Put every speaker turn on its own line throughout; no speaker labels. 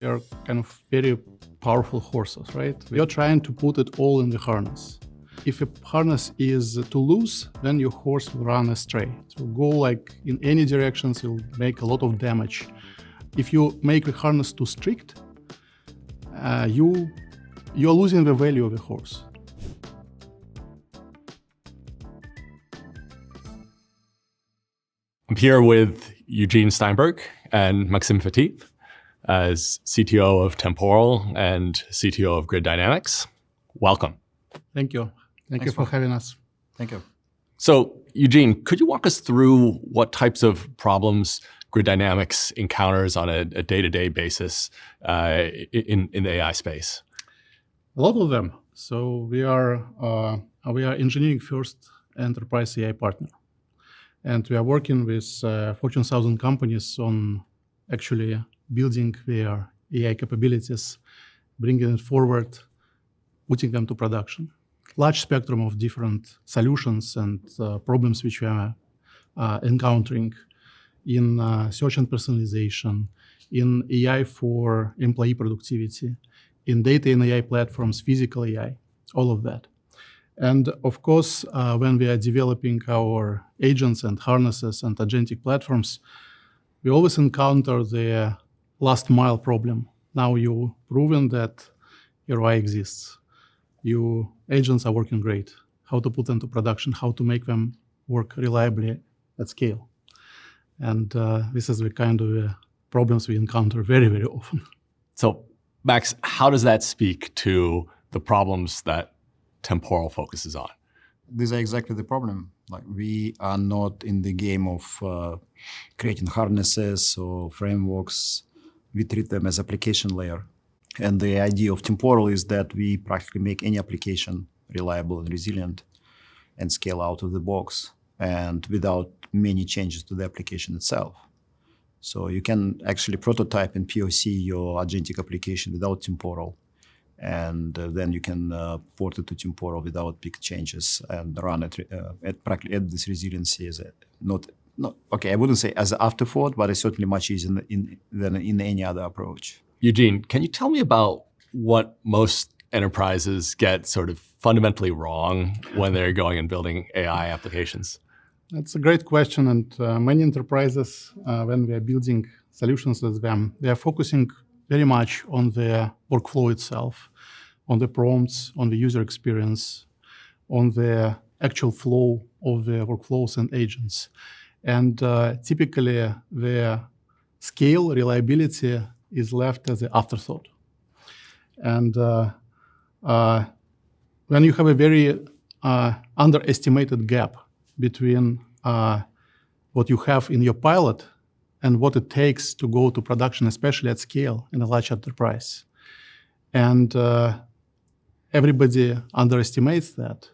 They are kind of very powerful horses, right? We are trying to put it all in the harness. If a harness is too loose, then your horse will run astray. So go like in any directions, you'll make a lot of damage. If you make the harness too strict, you're losing the value of the horse.
I'm here with Eugene Steinberg and Maxim Fatit as CTO of Temporal and CTO of Grid Dynamics. Welcome.
Thank you. Thank you for having us.
Thank you.
So, Eugene, could you walk us through what types of problems Grid Dynamics encounters on a day-to-day basis in the AI space?
A lot of them. So we are engineering first enterprise AI partner. And we are working with Fortune 1000 companies on actually building their AI capabilities, bringing it forward, putting them to production. Large spectrum of different solutions and problems which we are encountering in search and personalization, in AI for employee productivity, in data and AI platforms, physical AI, all of that. And of course, when we are developing our agents and harnesses and agentic platforms, we always encounter the last mile problem. Now you've proven that your AI exists. Your agents are working great. How to put them to production, how to make them work reliably at scale. And this is the kind of problems we encounter very, very often.
So, Max, how does that speak to the problems that Temporal focuses on?
These are exactly the problem. Like, we are not in the game of creating harnesses or frameworks. We treat them as application layer. And the idea of Temporal is that we practically make any application reliable and resilient and scale out of the box and without many changes to the application itself. So you can actually prototype and POC your agentic application without Temporal. And then you can port it to Temporal without big changes and run it practically add this resiliency as I wouldn't say as an afterthought, but it's certainly much easier than in any other approach.
Eugene, can you tell me about what most enterprises get sort of fundamentally wrong when they're going and building AI applications?
That's a great question. And many enterprises, when we are building solutions with them, they are focusing very much on the workflow itself, on the prompts, on the user experience, on the actual flow of the workflows and agents. And typically, the scale, reliability is left as an afterthought. And when you have a very underestimated gap between what you have in your pilot and what it takes to go to production, especially at scale in a large enterprise. And everybody underestimates that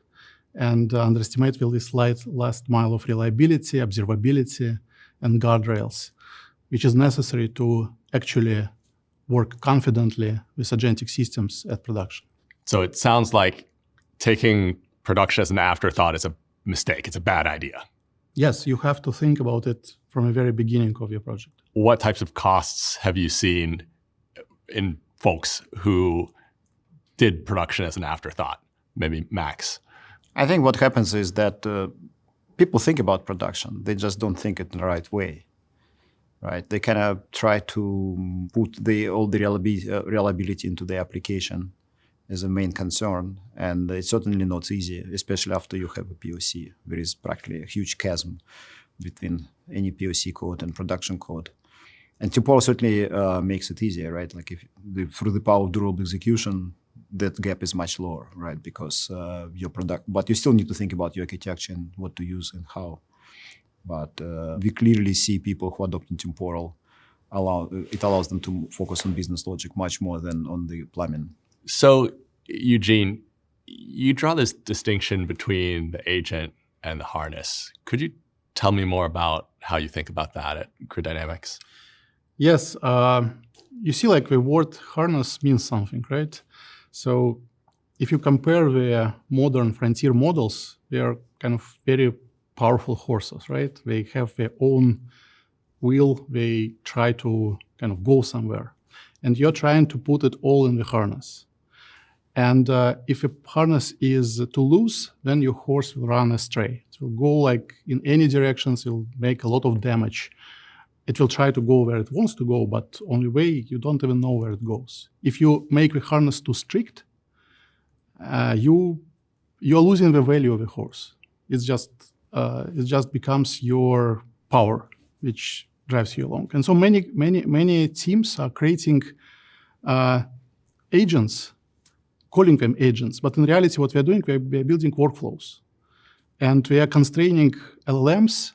and underestimates this last mile of reliability, observability, and guardrails, which is necessary to actually work confidently with agentic systems at production.
So it sounds like taking production as an afterthought is a mistake. It's a bad idea.
Yes, you have to think about it from the very beginning of your project.
What types of costs have you seen in folks who did production as an afterthought? Maybe Max.
I think what happens is that people think about production. They just don't think it in the right way, right? They kind of try to put all the reliability into the application as a main concern. And it's certainly not easy, especially after you have a POC. There is practically a huge chasm between any POC code and production code. And Temporal certainly makes it easier, right? Like through the power of durable execution, that gap is much lower, right? Because but you still need to think about your architecture and what to use and how. But we clearly see people who adopt Temporal, it allows them to focus on business logic much more than on the plumbing.
So, Eugene, you draw this distinction between the agent and the harness. Could you tell me more about how you think about that at Grid Dynamics?
Yes. You see, like the word harness means something, right? So if you compare the modern frontier models, they are kind of very powerful horses, right? They have their own wheel. They try to kind of go somewhere. and you're trying to put it all in the harness. And if a harness is too loose, then your horse will run astray. It will go like in any directions. It will make a lot of damage. It will try to go where it wants to go, but on the way, you don't even know where it goes. If you make the harness too strict, you're losing the value of the horse. It just becomes your power, which drives you along. And so many teams are creating agents, calling them agents, but in reality, what we are doing, we are building workflows, and we are constraining LLMs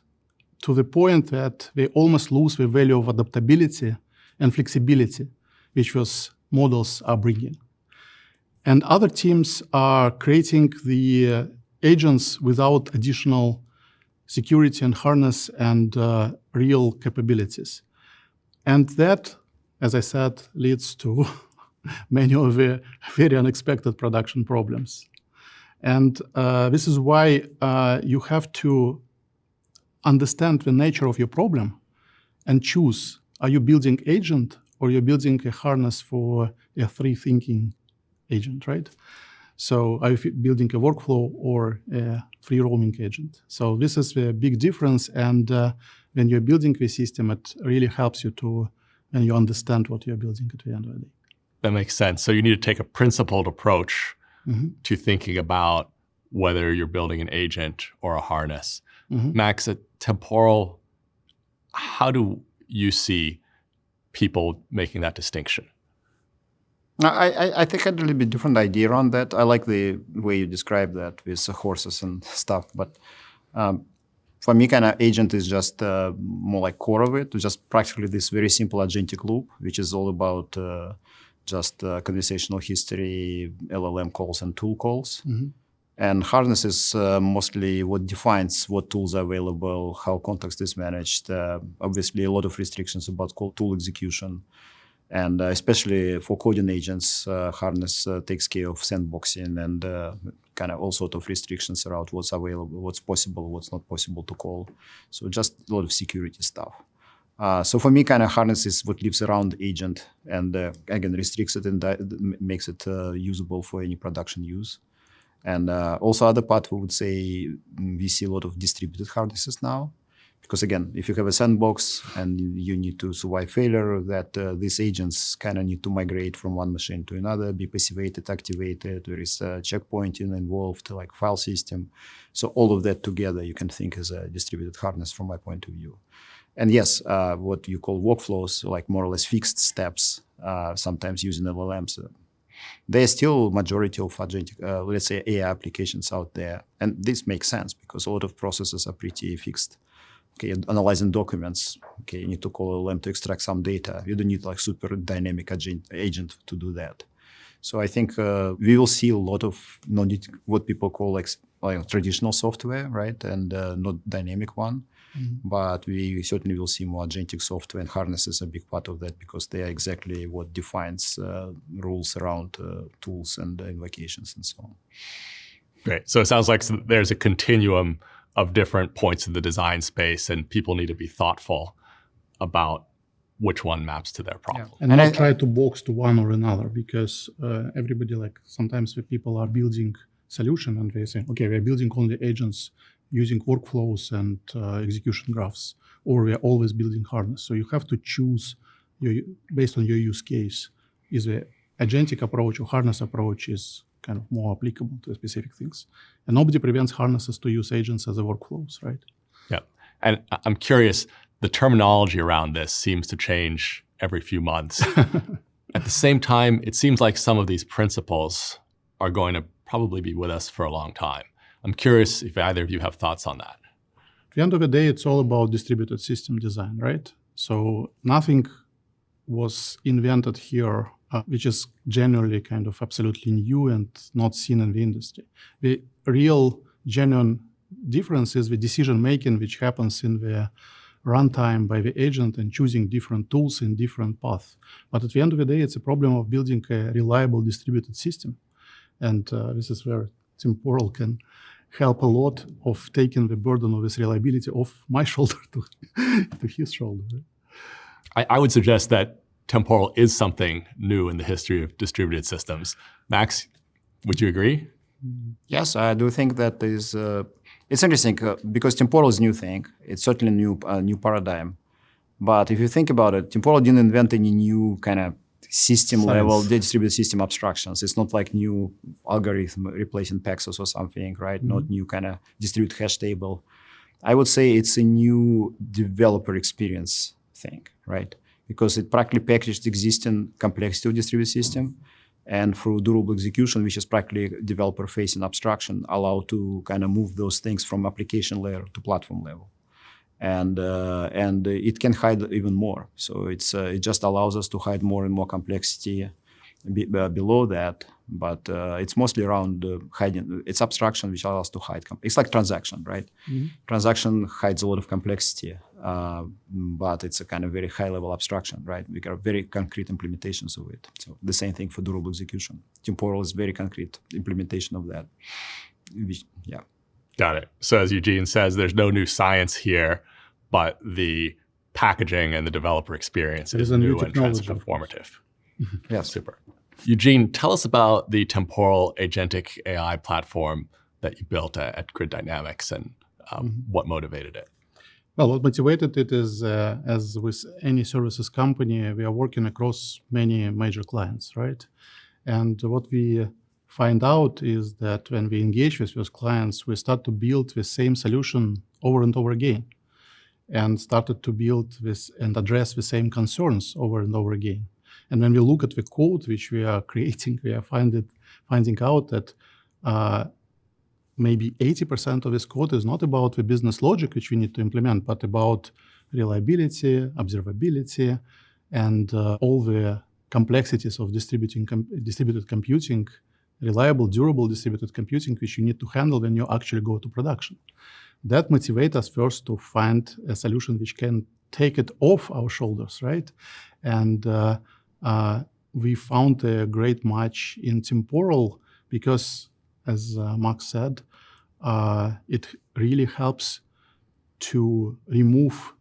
to the point that they almost lose the value of adaptability and flexibility, which those models are bringing. And other teams are creating the agents without additional security and harness and real capabilities. And that, as I said, leads to many of the very unexpected production problems. And this is why you have to understand the nature of your problem and choose, are you building agent or you're building a harness for a free thinking agent, right? So are you building a workflow or a free roaming agent? So this is the big difference. And when you're building the system, it really helps you and you understand what you're building at the end of the day.
That makes sense. So you need to take a principled approach to thinking about whether you're building an agent or a harness. Max, at Temporal, how do you see people making that distinction?
I think I had a little bit different idea around that. I like the way you describe that with the horses and stuff, but for me, kind of agent is just more like core of it, just practically this very simple agentic loop, which is all about just conversational history, LLM calls, and tool calls. And harness is mostly what defines what tools are available, how context is managed. Obviously, a lot of restrictions about tool execution. And especially for coding agents, harness takes care of sandboxing and kind of all sort of restrictions around what's available, what's possible, what's not possible to call. So just a lot of security stuff. So for me, kind of harness is what lives around the agent and again, restricts it and makes it usable for any production use. And also other part, we would say we see a lot of distributed harnesses now. Because again, if you have a sandbox and you need to survive failure, that these agents kind of need to migrate from one machine to another, be passivated, activated, there is checkpointing involved, like file system. So all of that together you can think as a distributed harness from my point of view. And yes, what you call workflows, like more or less fixed steps, sometimes using LLMs, there are still majority of agentic, let's say AI applications out there. And this makes sense because a lot of processes are pretty fixed. Okay, analyzing documents, okay, you need to call LLM to extract some data. You don't need like super dynamic agent to do that. So I think we will see a lot of what people call like traditional software, right? And not dynamic one. But we certainly will see more agentic software, and harnesses a big part of that because they are exactly what defines rules around tools and invocations and so on.
Great. So it sounds like there's a continuum of different points in the design space, and people need to be thoughtful about which one maps to their problem.
Yeah. And not try to box to one or another, because everybody, like sometimes the people are building solution and they say, okay, we're building only agents using workflows and execution graphs, or we are always building harness. So you have to choose based on your use case. Is the agentic approach or harness approach is kind of more applicable to specific things. And nobody prevents harnesses to use agents as a workflows, right?
Yeah. And I'm curious, the terminology around this seems to change every few months. At the same time, it seems like some of these principles are going to probably be with us for a long time. I'm curious if either of you have thoughts on that.
At the end of the day, it's all about distributed system design, right? So nothing was invented here which is generally kind of absolutely new and not seen in the industry. The real genuine difference is the decision-making which happens in the runtime by the agent and choosing different tools in different paths. But at the end of the day, it's a problem of building a reliable distributed system. And this is where Temporal can help a lot of taking the burden of this reliability off my shoulder to his shoulder.
I would suggest that Temporal is something new in the history of distributed systems. Max, would you agree?
Yes, I do think that is. It's interesting because temporal is a new thing. It's certainly a new paradigm. But if you think about it, temporal didn't invent any new kind of system-level distributed system abstractions. It's not like new algorithm replacing Paxos or something, right? Not new kind of distributed hash table. I would say it's a new developer experience thing, right? Because it practically packaged existing complexity of distributed system, and through durable execution, which is practically developer-facing abstraction, allow to kind of move those things from application layer to platform level. And it can hide even more. So it just allows us to hide more and more complexity below that. But it's mostly around hiding. It's abstraction which allows us to hide. It's like transaction, right? Transaction hides a lot of complexity, but it's a kind of very high-level abstraction, right? We got very concrete implementations of it. So the same thing for durable execution. Temporal is very concrete implementation of that. Yeah.
Got it. So as Eugene says, there's no new science here, but the packaging and the developer experience is new and transformative.
Yes.
Super. Eugene, tell us about the Temporal Agentic AI platform that you built at Grid Dynamics and what motivated it.
Well, what motivated it is, as with any services company, we are working across many major clients, right? And what we find out is that when we engage with those clients, we start to build the same solution over and over again, and started to build this and address the same concerns over and over again. And when we look at the code which we are creating, we are finding out that maybe 80% of this code is not about the business logic which we need to implement, but about reliability, observability, and all the complexities of distributed computing, reliable, durable distributed computing, which you need to handle when you actually go to production. That motivates us first to find a solution which can take it off our shoulders, right? And we found a great match in Temporal because, as Max said, it really helps to remove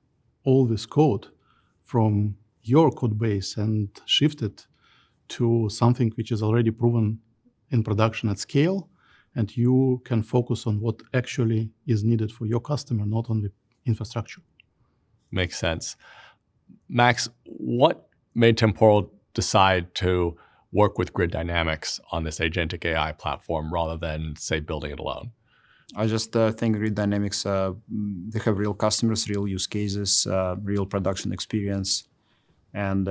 all this code from your code base and shift it to something which is already proven in production at scale, and you can focus on what actually is needed for your customer, not on the infrastructure.
Makes sense. Max, what made Temporal decide to work with Grid Dynamics on this agentic AI platform rather than, say, building it alone?
I just think Grid Dynamics, they have real customers, real use cases, real production experience. And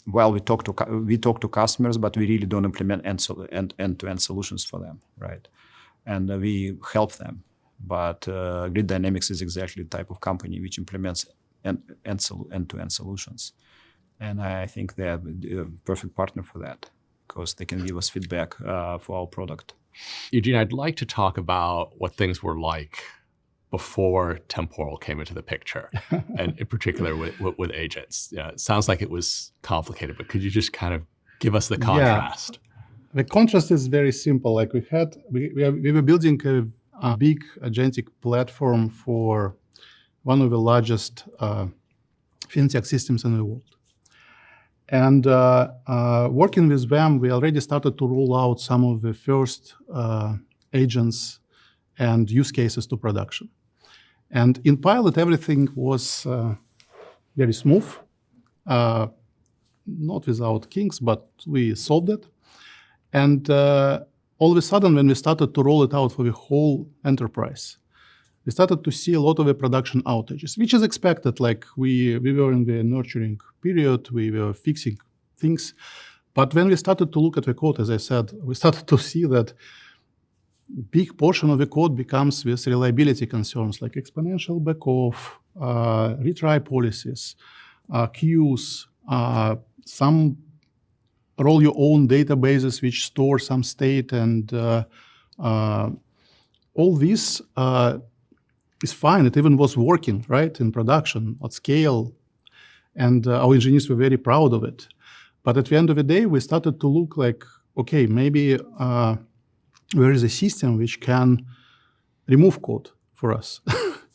well, we talk to customers, but we really don't implement end-to-end solutions for them, right? And we help them. But Grid Dynamics is exactly the type of company which implements end-to-end solutions. And I think they're a perfect partner for that because they can give us feedback for our product.
Eugene, I'd like to talk about what things were like before Temporal came into the picture, and in particular with agents. Yeah, it sounds like it was complicated, but could you just kind of give us the contrast?
Yeah. The contrast is very simple. Like we were building a big agentic platform for one of the largest fintech systems in the world. And working with them, we already started to roll out some of the first agents and use cases to production. And in pilot, everything was very smooth, not without kinks, but we solved it. And all of a sudden, when we started to roll it out for the whole enterprise, we started to see a lot of the production outages, which is expected. Like we were in the nurturing period, we were fixing things. But when we started to look at the code, as I said, we started to see that big portion of the code becomes with reliability concerns like exponential backoff, retry policies, queues, some roll your own databases which store some state, and all this is fine. It even was working, right, in production at scale, and our engineers were very proud of it. But at the end of the day, we started to look like, okay, maybe there is a system which can remove code for us.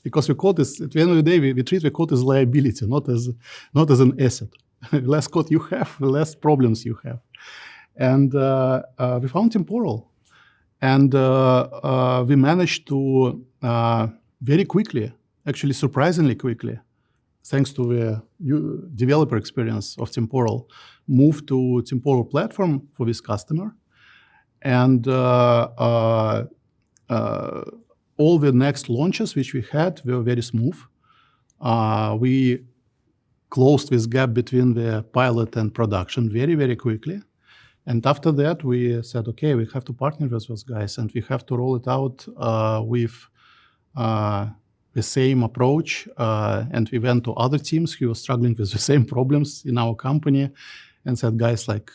because the code is, at the end of the day, we treat the code as liability, not as an asset. The less code you have, the less problems you have. And we found Temporal. And we managed to very quickly, actually surprisingly quickly, thanks to the developer experience of Temporal, move to Temporal platform for this customer. And all the next launches which we had were very smooth. We closed this gap between the pilot and production very, very quickly. And after that, we said, okay, we have to partner with those guys and we have to roll it out with the same approach. And we went to other teams who were struggling with the same problems in our company and said, guys, like,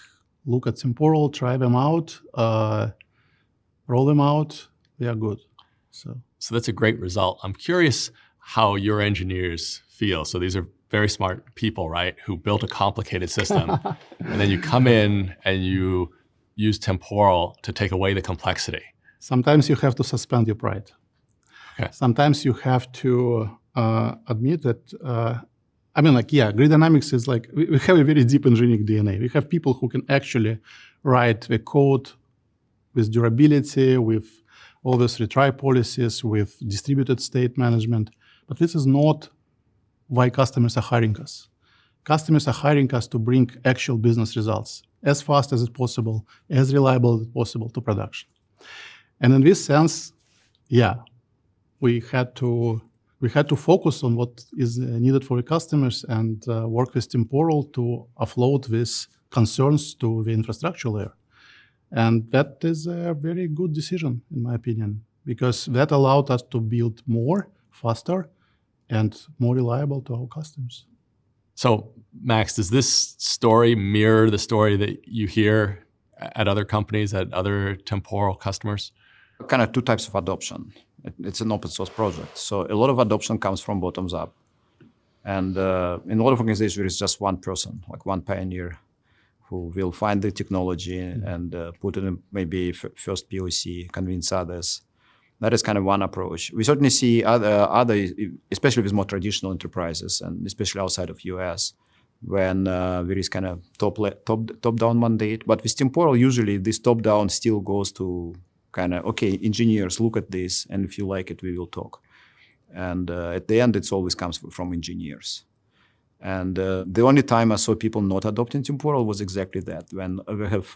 look at Temporal, try them out, roll them out, they are good. So
that's a great result. I'm curious how your engineers feel. So these are very smart people, right, who built a complicated system. And then you come in and you use Temporal to take away the complexity.
Sometimes you have to suspend your pride.
Okay.
Sometimes you have to admit that, Grid Dynamics is like, we have a very deep engineering DNA. We have people who can actually write the code with durability, with all these retry policies, with distributed state management. But this is not why customers are hiring us. Customers are hiring us to bring actual business results as fast as possible, as reliable as possible to production. And in this sense, we had to focus on what is needed for the customers and work with Temporal to offload these concerns to the infrastructure layer. And that is a very good decision, in my opinion, because that allowed us to build more, faster, and more reliable to our customers.
So, Max, does this story mirror the story that you hear at other companies, at other Temporal customers?
Kind of two types of adoption. It's an open source project. So a lot of adoption comes from bottoms up. And in a lot of organizations, there is just one person, like one pioneer, who will find the technology and put it in maybe first POC, convince others. That is kind of one approach. We certainly see other, especially with more traditional enterprises, and especially outside of US, when there is kind of top-down mandate. But with Temporal, usually this top-down still goes to kind of, okay, engineers, look at this, and if you like it, we will talk. And at the end, it always comes from engineers. And the only time I saw people not adopting Temporal was exactly that, when we have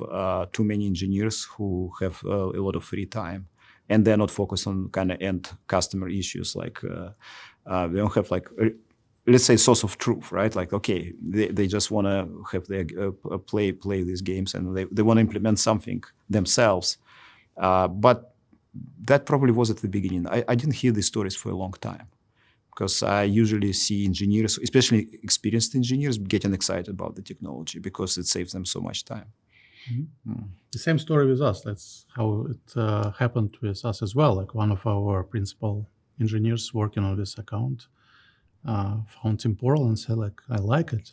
too many engineers who have a lot of free time, and they're not focused on kind of end customer issues. Like we don't have like, let's say, source of truth, right? Like, okay, they just want to have their play these games, and they want to implement something themselves. But that probably was at the beginning. I didn't hear these stories for a long time, because I usually see engineers, especially experienced engineers, getting excited about the technology because it saves them so much time.
Mm-hmm. The same story with us. That's how it happened with us as well. Like, one of our principal engineers working on this account found Temporal and said, like, I like it.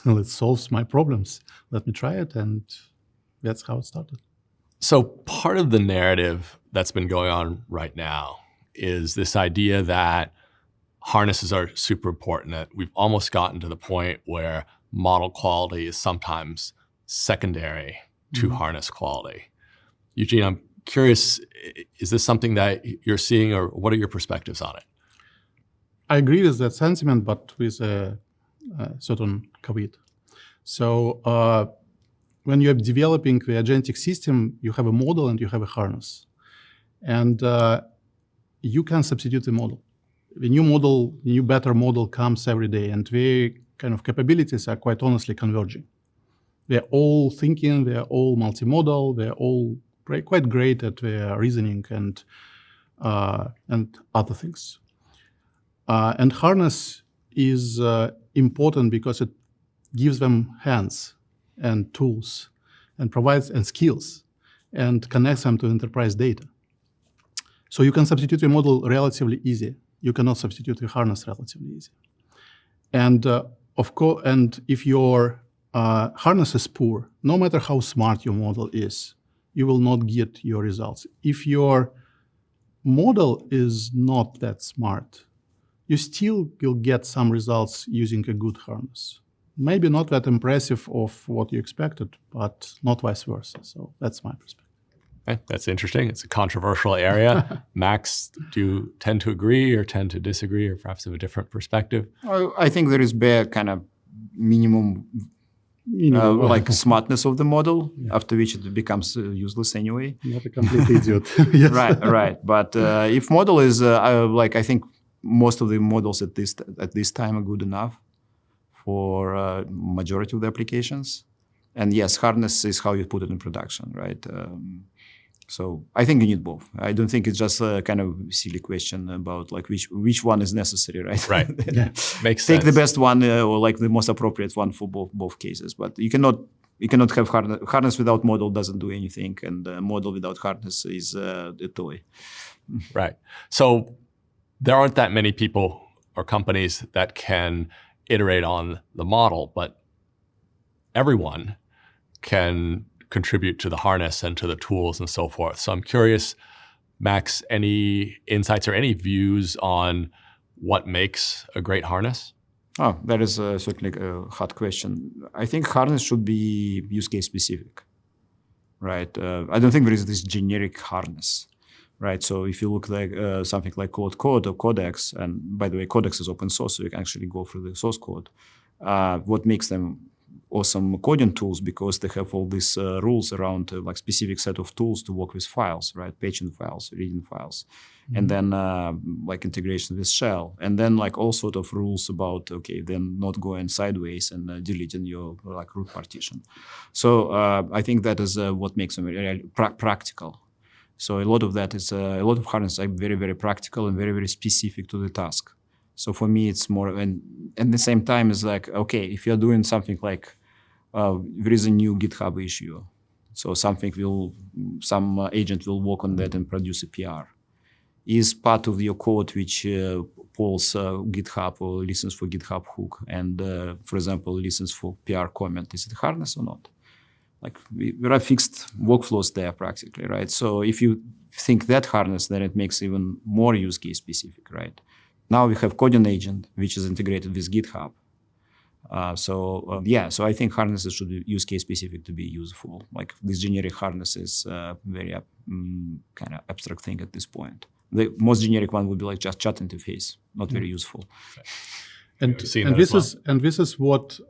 It solves my problems. Let me try it. And that's how it started.
So part of the narrative that's been going on right now is this idea that harnesses are super important, that we've almost gotten to the point where model quality is sometimes secondary to harness quality. Eugene, I'm curious, is this something that you're seeing, or what are your perspectives on it?
I agree with that sentiment, but with a certain caveat. So when you're developing the agentic system, you have a model and you have a harness. And you can substitute the model. The new better model comes every day, and the kind of capabilities are quite honestly converging. They're all thinking, they're all multimodal, they're all quite great at their reasoning and other things. And harness is important because it gives them hands and tools and provides and skills and connects them to enterprise data. So you can substitute a model relatively easy. You cannot substitute a harness relatively easy. And of course, and if your harness is poor, no matter how smart your model is, you will not get your results. If your model is not that smart, you still will get some results using a good harness. Maybe not that impressive of what you expected, but not vice versa. So that's my perspective.
Okay, that's interesting. It's a controversial area. Max, do you tend to agree or tend to disagree, or perhaps have a different perspective?
I think there is bare kind of minimum like smartness of the model, after which it becomes useless anyway.
Not a complete idiot. Yes.
Right. But if model is like, I think most of the models at this time are good enough for majority of the applications. And yes, harness is how you put it in production, right? So I think you need both. I don't think it's just a kind of silly question about like which one is necessary, right?
Right. Yeah. Makes sense.
Take the best one or like the most appropriate one for both cases. But you cannot have harness without model doesn't do anything, and model without harness is a toy.
Right. So there aren't that many people or companies that can iterate on the model, but everyone can contribute to the harness and to the tools and so forth. So I'm curious, Max, any insights or any views on what makes a great harness?
Oh, that is certainly a hard question. I think harness should be use case specific, right? I don't think there is this generic harness, right? So if you look like something like code or Codex, and by the way, Codex is open source, so you can actually go through the source code. What makes them awesome coding tools, because they have all these rules around like specific set of tools to work with files, right? Paging files, reading files, and then like integration with shell, and then like all sort of rules about, okay, then not going sideways and deleting your like root partition. So I think that is what makes them really practical. So a lot of that is a lot of harness are very, very practical and very, very specific to the task. So for me, it's more, and at the same time, it's like, okay, if you're doing something like there is a new GitHub issue, so some agent will work on that and produce a PR. Is part of your code which polls GitHub or listens for GitHub hook and, for example, listens for PR comment. Is it harness or not? Like there are fixed workflows there practically, right? So if you think that harness, then it makes even more use case specific, right? Now we have coding agent, which is integrated with GitHub. So I think harnesses should be use case specific to be useful. Like this generic harness is very kind of abstract thing at this point. The most generic one would be like just chat interface, not very useful.
And this is what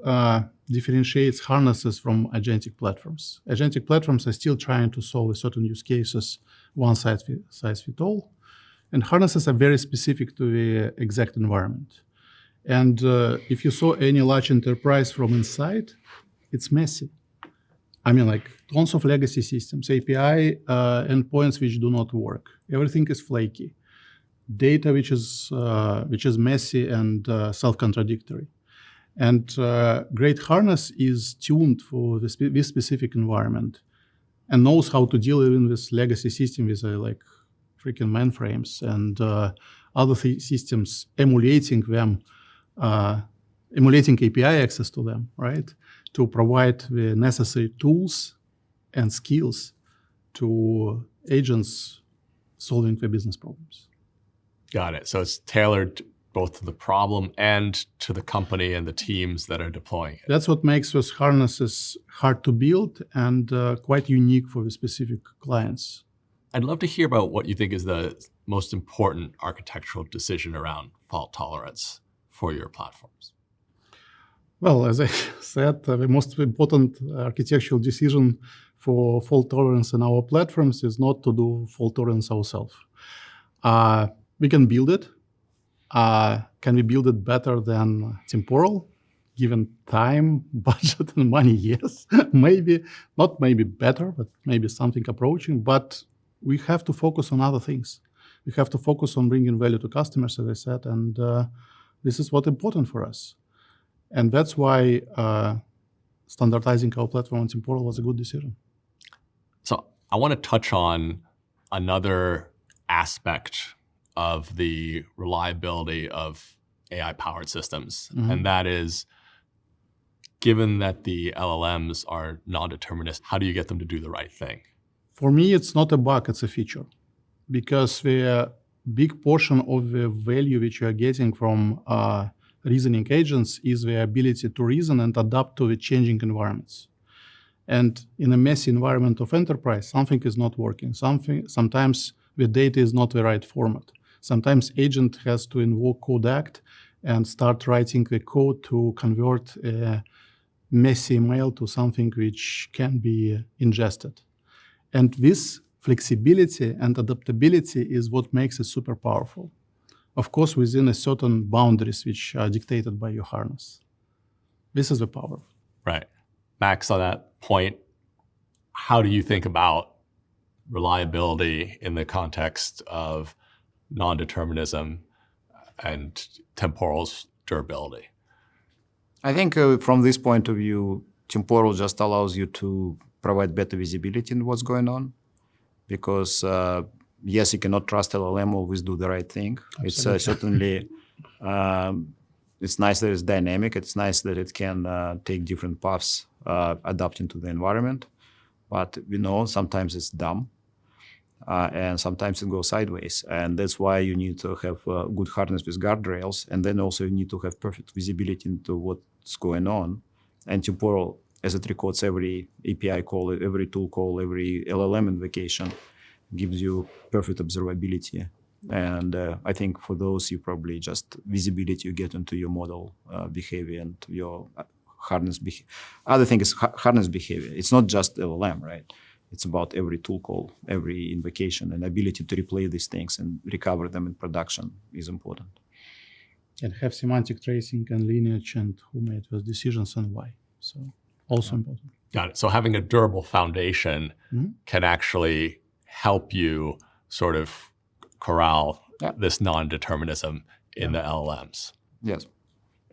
differentiates harnesses from agentic platforms. Agentic platforms are still trying to solve certain use cases, one size fits all. And harnesses are very specific to the exact environment. And if you saw any large enterprise from inside, it's messy. I mean, like tons of legacy systems, API endpoints which do not work. Everything is flaky. Data which is messy and self-contradictory. And great harness is tuned for this specific environment and knows how to deal even with legacy system with like freaking mainframes and other systems, emulating them, emulating API access to them, right? To provide the necessary tools and skills to agents solving the business problems.
Got it. So it's tailored both to the problem and to the company and the teams that are deploying it.
That's what makes those harnesses hard to build and quite unique for the specific clients.
I'd love to hear about what you think is the most important architectural decision around fault tolerance for your platforms.
Well, as I said, the most important architectural decision for fault tolerance in our platforms is not to do fault tolerance ourselves. We can build it. Can we build it better than Temporal? Given time, budget, and money, yes. Maybe, not maybe better, but maybe something approaching. But we have to focus on other things. We have to focus on bringing value to customers, as I said, and this is what's important for us. And that's why standardizing our platform on Temporal was a good decision.
So I want to touch on another aspect of the reliability of AI-powered systems, and that is, given that the LLMs are non-determinist, how do you get them to do the right thing?
For me, it's not a bug, it's a feature. because the big portion of the value which you are getting from reasoning agents is the ability to reason and adapt to the changing environments. And in a messy environment of enterprise, something is not working. Sometimes the data is not the right format. Sometimes agent has to invoke code act and start writing the code to convert a messy email to something which can be ingested. And this flexibility and adaptability is what makes it super powerful. Of course, within a certain boundaries which are dictated by your harness. This is the power.
Right. Max, on that point, how do you think about reliability in the context of non-determinism and temporal's durability?
I think from this point of view, temporal just allows you to provide better visibility in what's going on, because yes, you cannot trust LLM always do the right thing. Absolutely. It's certainly, it's nice that it's dynamic. It's nice that it can take different paths, adapting to the environment. But we know sometimes it's dumb, and sometimes it goes sideways. And that's why you need to have good harness with guardrails. And then also you need to have perfect visibility into what's going on. And temporal, as it records every API call, every tool call, every LLM invocation, gives you perfect observability. And I think for those, you probably just visibility you get into your model behavior and your harness behavior. Other thing is harness behavior. It's not just LLM, right? It's about every tool call, every invocation, and ability to replay these things and recover them in production is important.
And have semantic tracing and lineage and who made those decisions and why. So also important.
Got it. So having a durable foundation can actually help you sort of corral this non-determinism in the LLMs.
Yes.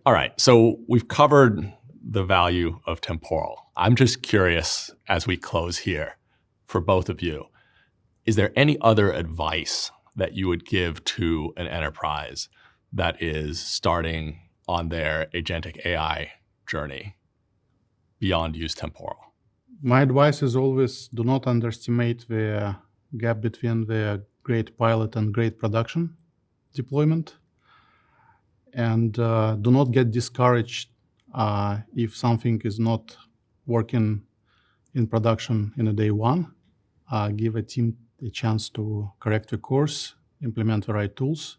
All right. So we've covered the value of temporal. I'm just curious, as we close here, for both of you, is there any other advice that you would give to an enterprise that is starting on their agentic AI journey beyond use temporal?
My advice is always do not underestimate the gap between the great pilot and great production deployment. And do not get discouraged if something is not working in production in a day one. Give a team a chance to correct the course, implement the right tools.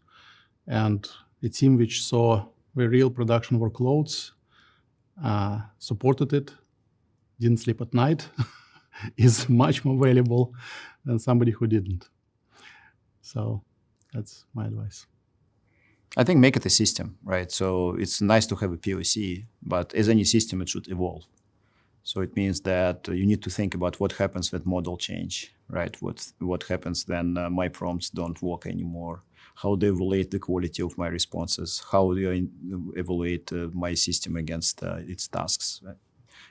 And a team which saw the real production workloads, supported it, didn't sleep at night, is much more valuable than somebody who didn't. So that's my advice.
I think make it a system, right? So it's nice to have a POC, but as any system, it should evolve. So it means that you need to think about what happens when model change, right? What happens when my prompts don't work anymore? How do I evaluate the quality of my responses? How do I evaluate my system against its tasks? Right?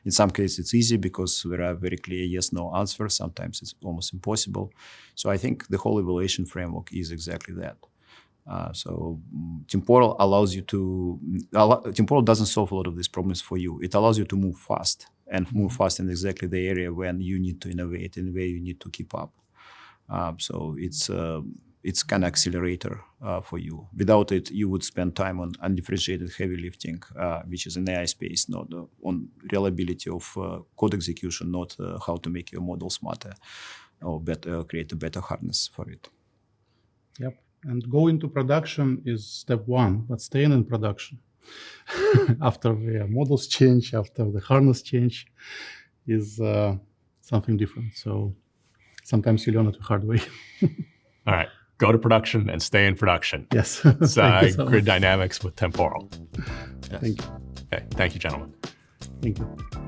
In some cases, it's easy because there are very clear yes/no answers. Sometimes it's almost impossible. So I think the whole evaluation framework is exactly that. So temporal allows you to, temporal doesn't solve a lot of these problems for you. It allows you to move fast and move fast in exactly the area when you need to innovate and where you need to keep up. So it's kind of accelerator for you. Without it, you would spend time on undifferentiated heavy lifting, which is in AI space, not on reliability of code execution, not how to make your model smarter or better, create a better harness for it.
Yep. And go into production is step one, but staying in production after the models change, after the harness change is something different. So sometimes you learn it the hard way.
All right. Go to production and stay in production.
Yes.
It's grid dynamics with temporal.
Yes.
Thank you.
Okay. Thank you, gentlemen.
Thank you.